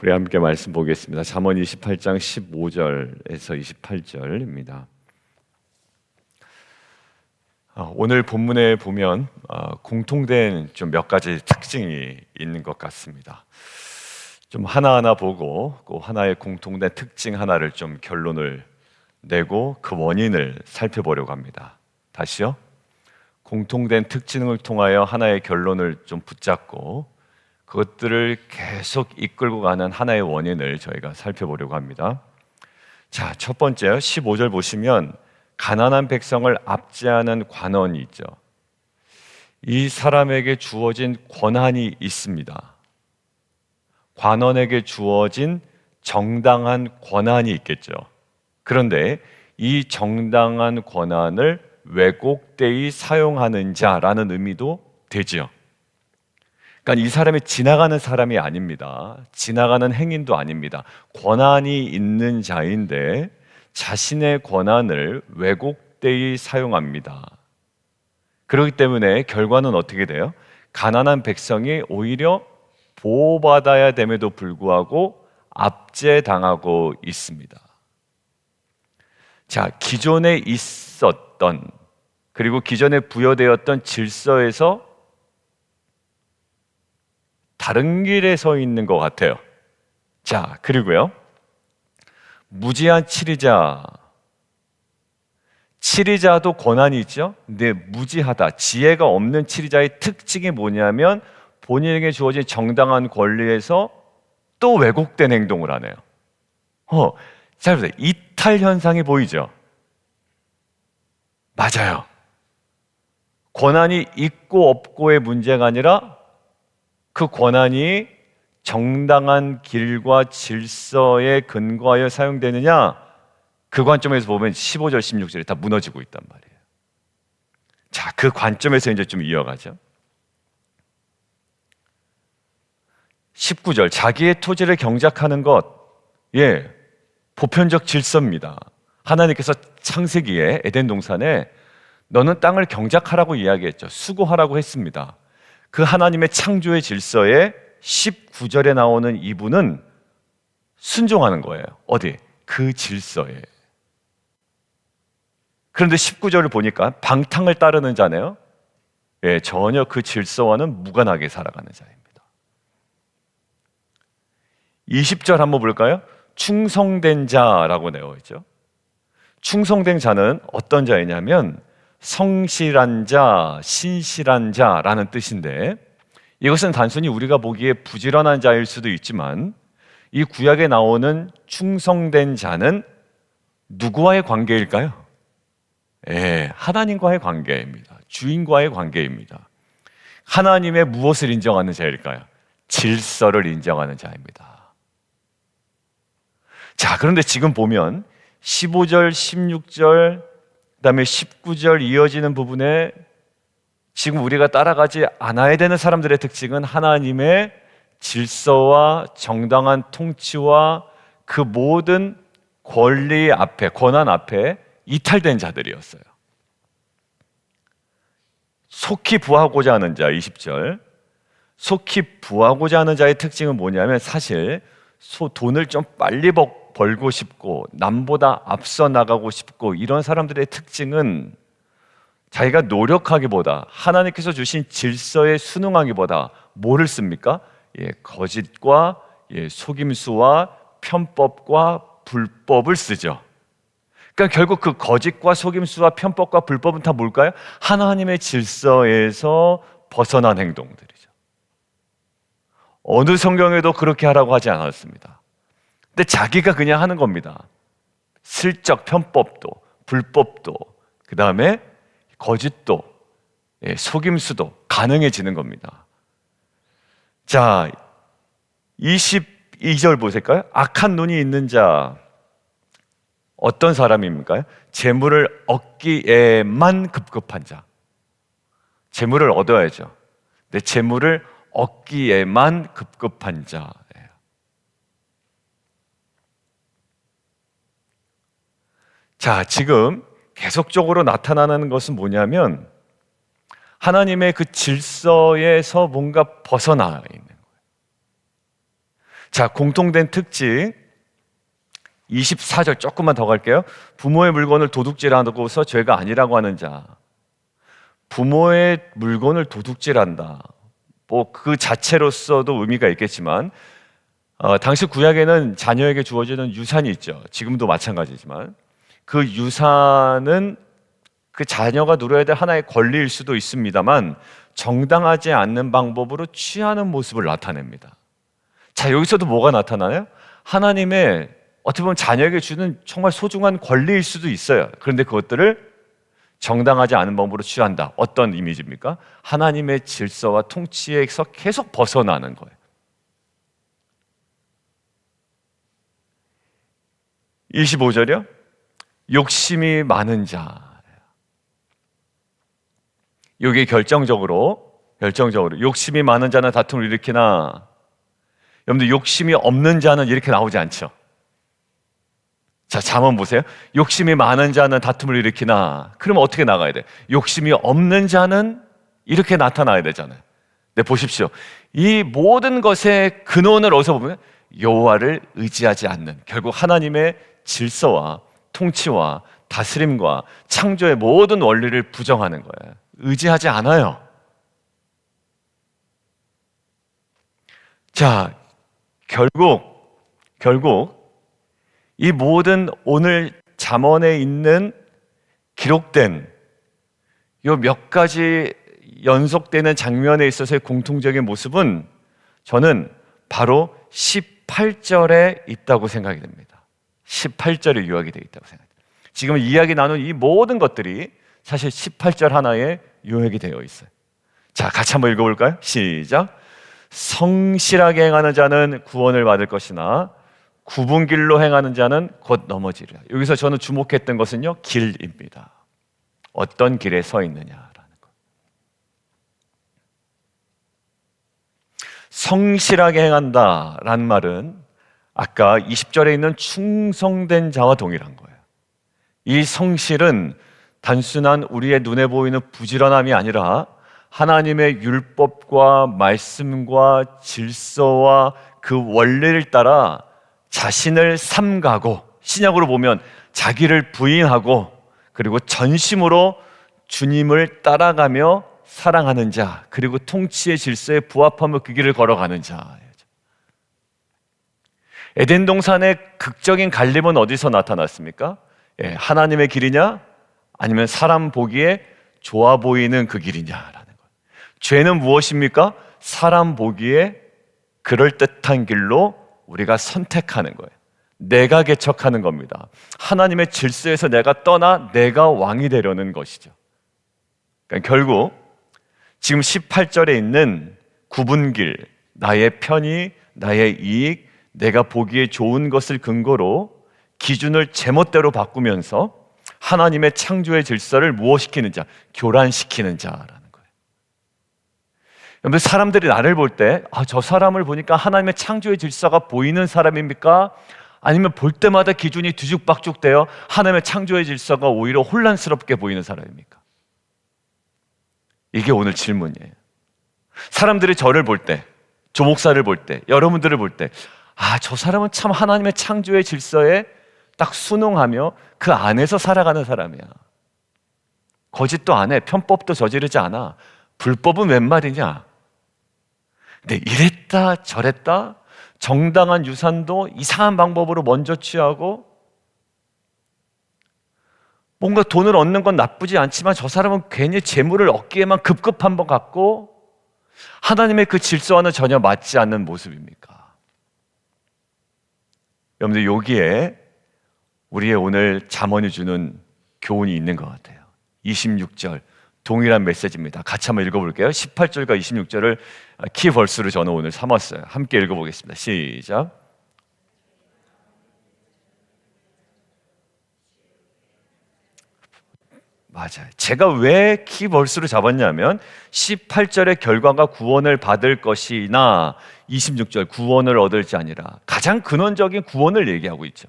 우리 함께 말씀 보겠습니다. 잠언 28장 15절에서 28절입니다. 오늘 본문에 보면 공통된 좀 몇 가지 특징이 있는 것 같습니다. 좀 하나하나 보고 그 하나의 공통된 특징 하나를 좀 결론을 내고 그 원인을 살펴보려고 합니다. 다시요. 공통된 특징을 통하여 하나의 결론을 좀 붙잡고 그것들을 계속 이끌고 가는 하나의 원인을 저희가 살펴보려고 합니다. 자, 첫 번째 15절 보시면 가난한 백성을 압제하는 관원이 있죠. 이 사람에게 주어진 권한이 있습니다. 관원에게 주어진 정당한 권한이 있겠죠. 그런데 이 정당한 권한을 왜곡되이 사용하는 자라는 의미도 되지요. 그러니까 이 사람이 지나가는 사람이 아닙니다. 지나가는 행인도 아닙니다. 권한이 있는 자인데 자신의 권한을 왜곡되이 사용합니다. 그렇기 때문에 결과는 어떻게 돼요? 가난한 백성이 오히려 보호받아야 됨에도 불구하고 압제당하고 있습니다. 자, 기존에 있었던 그리고 기존에 부여되었던 질서에서 다른 길에 서 있는 것 같아요. 자, 그리고요. 무지한 치리자도 권한이 있죠. 근데 무지하다, 지혜가 없는 치리자의 특징이 뭐냐면 본인에게 주어진 정당한 권리에서 또 왜곡된 행동을 하네요. 잘 보세요. 이탈 현상이 보이죠. 맞아요. 권한이 있고 없고의 문제가 아니라 그 권한이 정당한 길과 질서에 근거하여 사용되느냐, 그 관점에서 보면 15절, 16절이 다 무너지고 있단 말이에요. 자, 그 관점에서 이제 좀 이어가죠. 19절, 자기의 토지를 경작하는 것, 보편적 질서입니다. 하나님께서 창세기에 에덴 동산에 너는 땅을 경작하라고 이야기했죠. 수고하라고 했습니다. 그 하나님의 창조의 질서에 19절에 나오는 이분은 순종하는 거예요. 어디? 그 질서에. 그런데 19절을 보니까 방탕을 따르는 자네요. 전혀 그 질서와는 무관하게 살아가는 자입니다. 20절 한번 볼까요? 충성된 자라고 되어 있죠. 충성된 자는 어떤 자이냐면 성실한 자, 신실한 자라는 뜻인데, 이것은 단순히 우리가 보기에 부지런한 자일 수도 있지만 이 구약에 나오는 충성된 자는 누구와의 관계일까요? 하나님과의 관계입니다. 주인과의 관계입니다. 하나님의 무엇을 인정하는 자일까요? 질서를 인정하는 자입니다. 자, 그런데 지금 보면 15절, 16절, 그 다음에 19절 이어지는 부분에 지금 우리가 따라가지 않아야 되는 사람들의 특징은 하나님의 질서와 정당한 통치와 그 모든 권리 앞에, 권한 앞에 이탈된 자들이었어요. 속히 부하고자 하는 자, 20절. 속히 부하고자 하는 자의 특징은 뭐냐면 사실 돈을 좀 빨리 벌고 싶고 남보다 앞서 나가고 싶고 이런 사람들의 특징은 자기가 노력하기보다 하나님께서 주신 질서에 순응하기보다 뭐를 씁니까? 거짓과 속임수와 편법과 불법을 쓰죠. 그러니까 결국 그 거짓과 속임수와 편법과 불법은 다 뭘까요? 하나님의 질서에서 벗어난 행동들이죠. 어느 성경에도 그렇게 하라고 하지 않았습니다. 근데 자기가 그냥 하는 겁니다. 슬쩍 편법도, 불법도, 그 다음에 거짓도, 속임수도 가능해지는 겁니다. 자, 22절 보실까요? 악한 눈이 있는 자, 어떤 사람입니까? 재물을 얻기에만 급급한 자. 재물을 얻어야죠. 근데 재물을 얻기에만 급급한 자. 자, 지금 계속적으로 나타나는 것은 뭐냐면 하나님의 그 질서에서 뭔가 벗어나 있는 거예요. 자, 공통된 특징 24절 조금만 더 갈게요. 부모의 물건을 도둑질하고서 죄가 아니라고 하는 자. 부모의 물건을 도둑질한다. 뭐 그 자체로서도 의미가 있겠지만 당시 구약에는 자녀에게 주어지는 유산이 있죠. 지금도 마찬가지지만 그 유산은 그 자녀가 누려야 될 하나의 권리일 수도 있습니다만 정당하지 않는 방법으로 취하는 모습을 나타냅니다. 자, 여기서도 뭐가 나타나요? 하나님의 어떻게 보면 자녀에게 주는 정말 소중한 권리일 수도 있어요. 그런데 그것들을 정당하지 않은 방법으로 취한다. 어떤 이미지입니까? 하나님의 질서와 통치에서 계속 벗어나는 거예요. 25절이요. 욕심이 많은 자. 여기 결정적으로 욕심이 많은 자는 다툼을 일으키나, 여러분들 욕심이 없는 자는 이렇게 나오지 않죠. 자, 잠언 보세요. 욕심이 많은 자는 다툼을 일으키나. 그러면 어떻게 나가야 돼? 욕심이 없는 자는 이렇게 나타나야 되잖아요. 네, 보십시오. 이 모든 것의 근원을 어디서 보면 여호와를 의지하지 않는, 결국 하나님의 질서와 통치와 다스림과 창조의 모든 원리를 부정하는 거예요. 의지하지 않아요. 자, 결국 이 모든 오늘 잠언에 있는 기록된 요 몇 가지 연속되는 장면에 있어서의 공통적인 모습은 저는 바로 18절에 있다고 생각이 됩니다. 18절에 요약이 되어 있다고 생각합니다. 지금 이야기 나눈 이 모든 것들이 사실 18절 하나에 요약이 되어 있어요. 자, 같이 한번 읽어볼까요? 시작. 성실하게 행하는 자는 구원을 받을 것이나 굽은 길로 행하는 자는 곧 넘어지리라. 여기서 저는 주목했던 것은요, 길입니다. 어떤 길에 서 있느냐라는 것. 성실하게 행한다라는 말은 아까 20절에 있는 충성된 자와 동일한 거예요. 이 성실은 단순한 우리의 눈에 보이는 부지런함이 아니라 하나님의 율법과 말씀과 질서와 그 원리를 따라 자신을 삼가고, 신약으로 보면 자기를 부인하고, 그리고 전심으로 주님을 따라가며 사랑하는 자, 그리고 통치의 질서에 부합하며 그 길을 걸어가는 자. 에덴 동산의 극적인 갈림은 어디서 나타났습니까? 하나님의 길이냐 아니면 사람 보기에 좋아 보이는 그 길이냐라는 거예요. 죄는 무엇입니까? 사람 보기에 그럴듯한 길로 우리가 선택하는 거예요. 내가 개척하는 겁니다. 하나님의 질서에서 내가 떠나 내가 왕이 되려는 것이죠. 그러니까 결국 지금 18절에 있는 굽은 길, 나의 편의, 나의 이익, 내가 보기에 좋은 것을 근거로 기준을 제멋대로 바꾸면서 하나님의 창조의 질서를 무엇시키는 자, 교란시키는 자라는 거예요. 여러분, 사람들이 나를 볼 때 저 사람을 보니까 하나님의 창조의 질서가 보이는 사람입니까? 아니면 볼 때마다 기준이 뒤죽박죽되어 하나님의 창조의 질서가 오히려 혼란스럽게 보이는 사람입니까? 이게 오늘 질문이에요. 사람들이 저를 볼 때, 조 목사를 볼 때, 여러분들을 볼 때 저 사람은 참 하나님의 창조의 질서에 딱 순응하며 그 안에서 살아가는 사람이야. 거짓도 안 해. 편법도 저지르지 않아. 불법은 웬 말이냐? 근데 이랬다 저랬다 정당한 유산도 이상한 방법으로 먼저 취하고, 뭔가 돈을 얻는 건 나쁘지 않지만 저 사람은 괜히 재물을 얻기에만 급급한 것 같고 하나님의 그 질서와는 전혀 맞지 않는 모습입니까? 여러분들, 여기에 우리의 오늘 잠언이 주는 교훈이 있는 것 같아요. 26절 동일한 메시지입니다. 같이 한번 읽어볼게요. 18절과 26절을 키벌스로 저는 오늘 삼았어요. 함께 읽어보겠습니다. 시작. 맞아요. 제가 왜 키벌스로 잡았냐면 18절의 결과가 구원을 받을 것이나 26절 구원을 얻을지 아니라 가장 근원적인 구원을 얘기하고 있죠.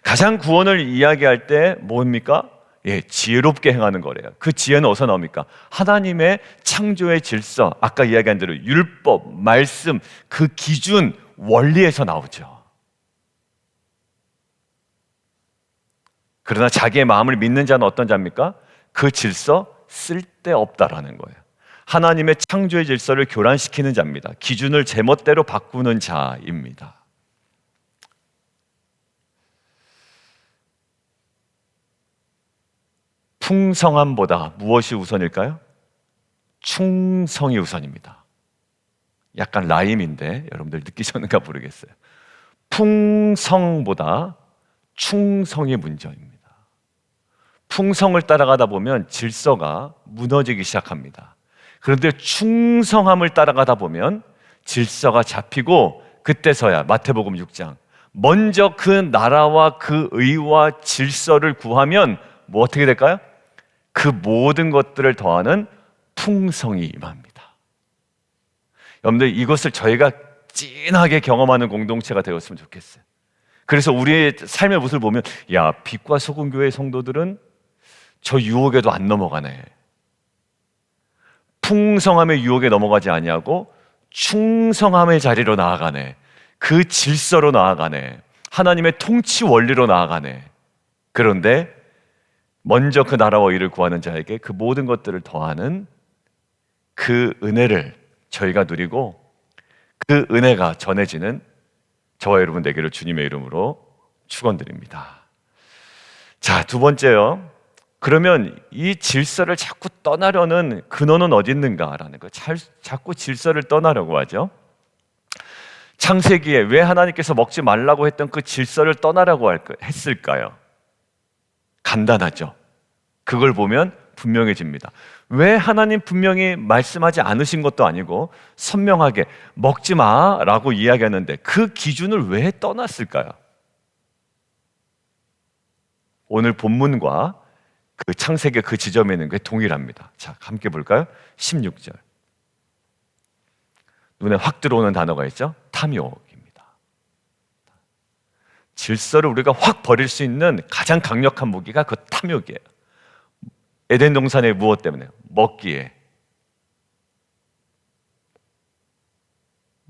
가장 구원을 이야기할 때 뭡니까? 지혜롭게 행하는 거래요. 그 지혜는 어디서 나옵니까? 하나님의 창조의 질서, 아까 이야기한 대로 율법, 말씀, 그 기준, 원리에서 나오죠. 그러나 자기의 마음을 믿는 자는 어떤 자입니까? 그 질서 쓸데없다라는 거예요. 하나님의 창조의 질서를 교란시키는 자입니다. 기준을 제멋대로 바꾸는 자입니다. 풍성함보다 무엇이 우선일까요? 충성이 우선입니다. 약간 라임인데 여러분들 느끼셨는가 모르겠어요. 풍성보다 충성이 문제입니다. 풍성을 따라가다 보면 질서가 무너지기 시작합니다. 그런데 충성함을 따라가다 보면 질서가 잡히고, 그때서야 마태복음 6장 먼저 그 나라와 그 의와 질서를 구하면 뭐 어떻게 될까요? 그 모든 것들을 더하는 풍성이 임합니다. 여러분들, 이것을 저희가 진하게 경험하는 공동체가 되었으면 좋겠어요. 그래서 우리의 삶의 모습을 보면, 야, 빛과 소금 교회 성도들은 저 유혹에도 안 넘어가네. 풍성함의 유혹에 넘어가지 아니하고 충성함의 자리로 나아가네. 그 질서로 나아가네. 하나님의 통치 원리로 나아가네. 그런데 먼저 그 나라와 의를 구하는 자에게 그 모든 것들을 더하는 그 은혜를 저희가 누리고, 그 은혜가 전해지는 저와 여러분 되기를 주님의 이름으로 축원드립니다. 자, 두 번째요. 그러면 이 질서를 자꾸 떠나려는 근원은 어디 있는가라는 거. 자꾸 질서를 떠나려고 하죠. 창세기에 왜 하나님께서 먹지 말라고 했던 그 질서를 떠나라고 했을까요? 간단하죠. 그걸 보면 분명해집니다. 왜 하나님 분명히 말씀하지 않으신 것도 아니고 선명하게 먹지 마라고 이야기하는데 그 기준을 왜 떠났을까요? 오늘 본문과 그 창세기 그 지점에 있는 게 동일합니다. 자, 함께 볼까요? 16절. 눈에 확 들어오는 단어가 있죠? 탐욕입니다. 질서를 우리가 확 버릴 수 있는 가장 강력한 무기가 그 탐욕이에요. 에덴 동산의 무엇 때문에? 먹기에.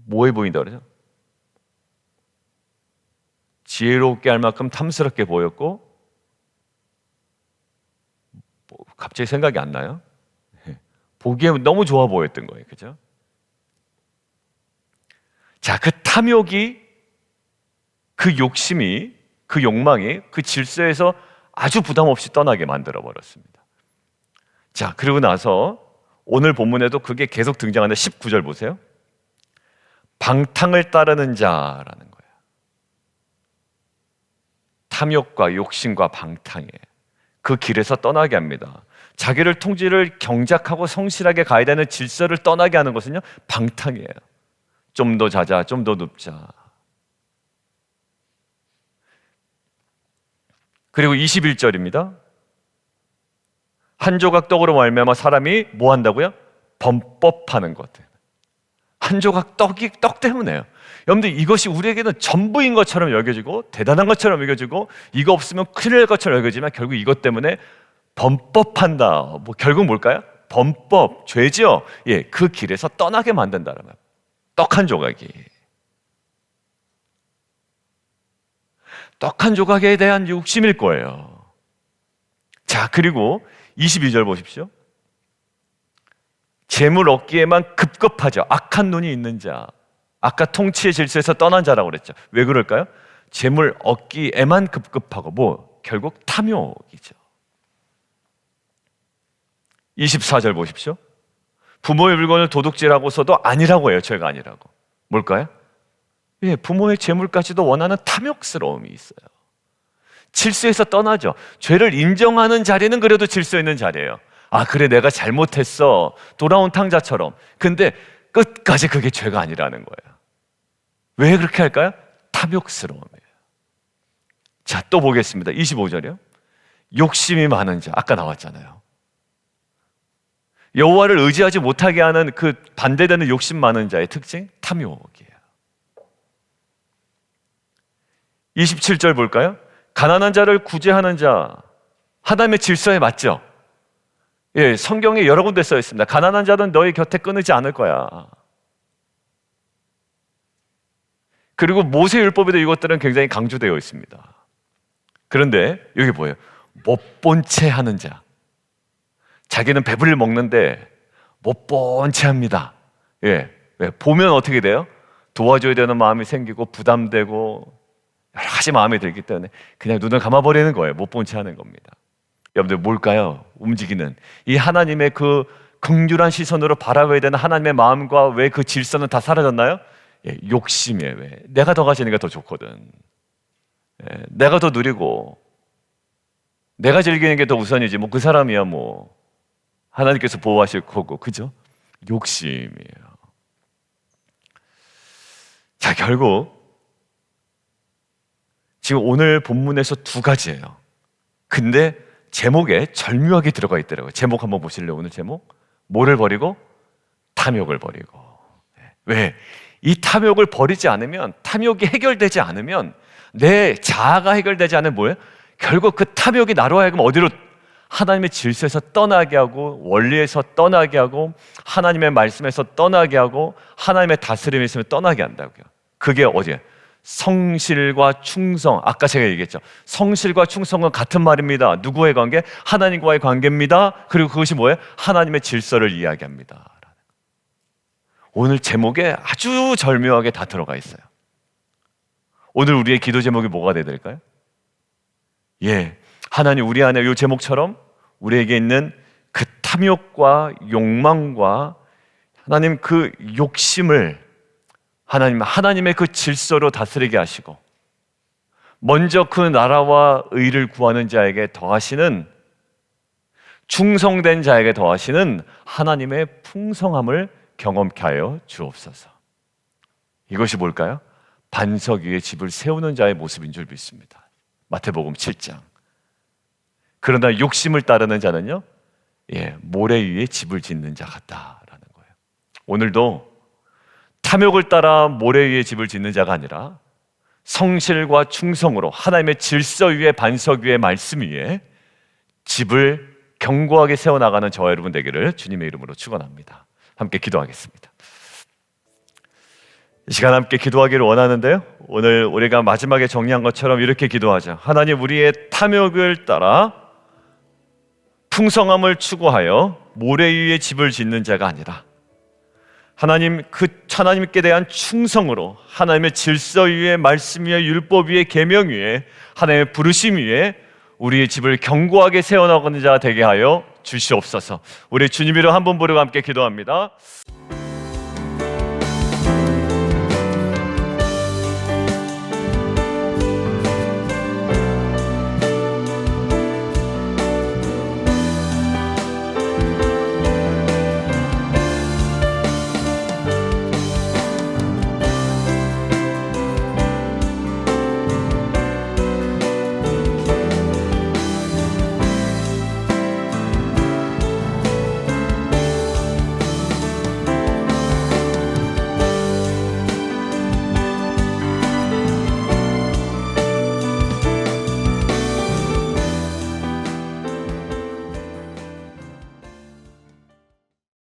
뭐해 보인다 그러죠? 지혜롭게 할 만큼 탐스럽게 보였고, 갑자기 생각이 안 나요? 보기에 너무 좋아 보였던 거예요. 그죠? 자, 그 탐욕이, 그 욕심이, 그 욕망이 그 질서에서 아주 부담 없이 떠나게 만들어 버렸습니다. 자, 그리고 나서 오늘 본문에도 그게 계속 등장하는데 19절 보세요. 방탕을 따르는 자라는 거예요. 탐욕과 욕심과 방탕에 그 길에서 떠나게 합니다. 자기를 통제를 경작하고 성실하게 가야 되는 질서를 떠나게 하는 것은요, 방탕이에요. 좀 더 자자, 좀 더 눕자. 그리고 21절입니다. 한 조각 떡으로 말미암아 사람이 뭐 한다고요? 범법하는 것. 한 조각 떡 때문에요. 여러분들, 이것이 우리에게는 전부인 것처럼 여겨지고 대단한 것처럼 여겨지고 이거 없으면 큰일 날 것처럼 여겨지면 결국 이것 때문에 범법한다. 뭐 결국 뭘까요? 범법, 죄죠. 예, 그 길에서 떠나게 만든다는 거예요. 떡 한 조각이. 떡 한 조각에 대한 욕심일 거예요. 자, 그리고 22절 보십시오. 재물 얻기에만 급급하죠. 악한 눈이 있는 자. 아까 통치의 질서에서 떠난 자라고 그랬죠. 왜 그럴까요? 재물 얻기에만 급급하고 뭐 결국 탐욕이죠. 24절 보십시오. 부모의 물건을 도둑질하고서도 아니라고 해요. 죄가 아니라고. 뭘까요? 예, 부모의 재물까지도 원하는 탐욕스러움이 있어요. 질서에서 떠나죠. 죄를 인정하는 자리는 그래도 질서 있는 자리예요. 아, 그래, 내가 잘못했어. 돌아온 탕자처럼. 근데 끝까지 그게 죄가 아니라는 거예요. 왜 그렇게 할까요? 탐욕스러움이에요. 자, 또 보겠습니다. 25절이요. 욕심이 많은 자. 아까 나왔잖아요. 여호와를 의지하지 못하게 하는 그 반대되는 욕심 많은 자의 특징, 탐욕이에요. 27절 볼까요? 가난한 자를 구제하는 자. 하나님의 질서에 맞죠? 예, 성경에 여러 군데 써 있습니다. 가난한 자는 너희 곁에 끊이지 않을 거야. 그리고 모세율법에도 이것들은 굉장히 강조되어 있습니다. 그런데 여기 뭐예요? 못 본 채 하는 자. 자기는 배불리 먹는데 못 본 채 합니다. 예. 왜? 보면 어떻게 돼요? 도와줘야 되는 마음이 생기고 부담되고 여러 가지 마음이 들기 때문에 그냥 눈을 감아버리는 거예요. 못 본 채 하는 겁니다. 여러분들 뭘까요? 움직이는 이 하나님의 그 긍휼한 시선으로 바라봐야 되는 하나님의 마음과 왜 그 질서는 다 사라졌나요? 예, 욕심이에요. 왜? 내가 더 가지는 게 더 좋거든. 예, 내가 더 누리고 내가 즐기는 게 더 우선이지. 뭐 그 사람이야 뭐 하나님께서 보호하실 거고, 그죠? 욕심이에요. 자, 결국 지금 오늘 본문에서 두 가지예요. 근데 제목에 절묘하게 들어가 있더라고요. 제목 한번 보실래요? 오늘 제목? 뭐를 버리고? 탐욕을 버리고. 왜? 이 탐욕을 버리지 않으면, 탐욕이 해결되지 않으면, 내 자아가 해결되지 않으면 뭐예요? 결국 그 탐욕이 나로 하여금 어디로? 하나님의 질서에서 떠나게 하고, 원리에서 떠나게 하고, 하나님의 말씀에서 떠나게 하고, 하나님의 다스림에서 떠나게 한다고요. 그게 어디에? 성실과 충성. 아까 제가 얘기했죠. 성실과 충성은 같은 말입니다. 누구의 관계? 하나님과의 관계입니다. 그리고 그것이 뭐예요? 하나님의 질서를 이야기합니다. 오늘 제목에 아주 절묘하게 다 들어가 있어요. 오늘 우리의 기도 제목이 뭐가 돼야 될까요? 예, 하나님 우리 안에 이 제목처럼 우리에게 있는 그 탐욕과 욕망과 하나님 그 욕심을 하나님의 그 질서로 다스리게 하시고, 먼저 그 나라와 의를 구하는 자에게 더하시는, 충성된 자에게 더하시는 하나님의 풍성함을 경험케 하여 주옵소서. 이것이 뭘까요? 반석 위에 집을 세우는 자의 모습인 줄 믿습니다. 마태복음 7장. 그러나 욕심을 따르는 자는요, 모래 위에 집을 짓는 자 같다라는 거예요. 오늘도 탐욕을 따라 모래 위에 집을 짓는 자가 아니라 성실과 충성으로 하나님의 질서 위에, 반석 위에, 말씀 위에 집을 견고하게 세워나가는 저와 여러분 되기를 주님의 이름으로 축원합니다. 함께 기도하겠습니다. 이 시간 함께 기도하기를 원하는데요, 오늘 우리가 마지막에 정리한 것처럼 이렇게 기도하자. 하나님, 우리의 탐욕을 따라 풍성함을 추구하여 모래 위에 집을 짓는 자가 아니라 하나님, 그 하나님께 대한 충성으로 하나님의 질서 위에, 말씀 위에, 율법 위에, 계명 위에, 하나님의 부르심 위에 우리의 집을 견고하게 세워나가는 자 되게 하여 주시옵소서. 우리 주님 이름 한 번 부르고 함께 기도합니다.